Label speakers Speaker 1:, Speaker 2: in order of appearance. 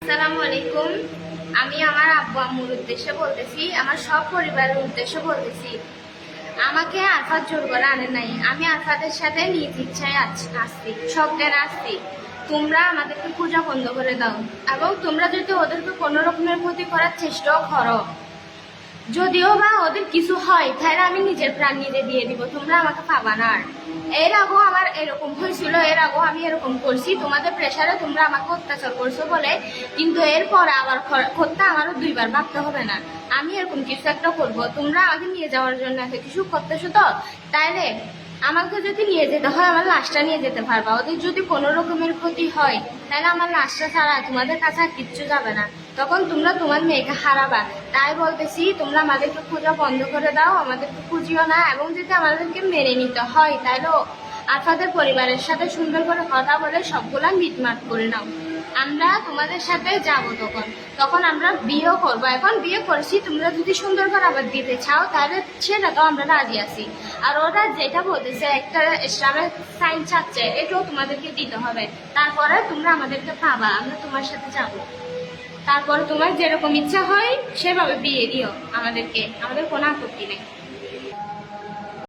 Speaker 1: আসসালামু আলাইকুম। আমি আমার আব্বু আম্মুর উদ্দেশ্যে বলতেছি, আমার সব পরিবারের উদ্দেশ্যে বলতেছি, আমাকে আরফাত জোর করে আনে নাই। আমি আরফাতের সাথে নিজ ইচ্ছায় আসছি, সজ্ঞানে আসছি। তোমরা আমাদেরকে পূজা বন্ধ করে দাও, এবং তোমরা যদি ওদেরকে কোনো রকমের ক্ষতি করার চেষ্টাও করো, যদিও বা ওদের কিছু হয়, তাহলে আমি নিজের প্রাণ নিজে দিয়ে দিব, তোমরা আমাকে পাবা না। আর এর আগেও আমার এরকম হয়েছিল, এর আগেও আমি এরকম করছি, তোমাদের প্রেশারে তোমরা আমাকে অত্যাচার করছো বলে। কিন্তু এরপরে আবার করতে আমারও দুইবার ভাবতে হবে না। আমি এরকম কিছু একটা করবো, তোমরা আমাকে নিয়ে যাওয়ার জন্য এত কিছু করতেছো, তো তাইলে আমাকে যদি নিয়ে যেতে হয় আমার লাশটা নিয়ে যেতে পারবা। ওদের যদি কোনো রকমের ক্ষতি হয়, তাহলে আমার লাশটা ছাড়া তোমাদের কাছে আর কিচ্ছু যাবে না। তখন তোমরা তোমার মেয়েকে হারাবা। তাই বলতেছি, তোমরা আমাদেরকে পূজা বন্ধ করে দাও, আমাদেরকে খুঁজিও না। এবং যদি আমাদেরকে মেনে নিতে হয়, তাহলে আরফাতের পরিবারের সাথে সুন্দর করে কথা বলে সবগুলা মিটমাট করে নাও। আমরা তোমাদের সাথে যাব, তখন আমরা বিয়েও করবো। এখন বিয়ে করছি, তোমরা যদি সুন্দর করে আবার দিতে চাও, তাহলে সেটা তো আমরা রাজি আছি। আর ওরা যেটা বলতেছে, একটা ইসলামের সাইন চাচ্ছে, এটাও তোমাদেরকে দিতে হবে। তারপরে তোমরা আমাদেরকে পাবা, আমরা তোমার সাথে যাব। তারপরে তোমার যেরকম ইচ্ছা হয় সেভাবে বিয়ে দিও আমাদেরকে, আমাদের কোনো আপত্তি নেই।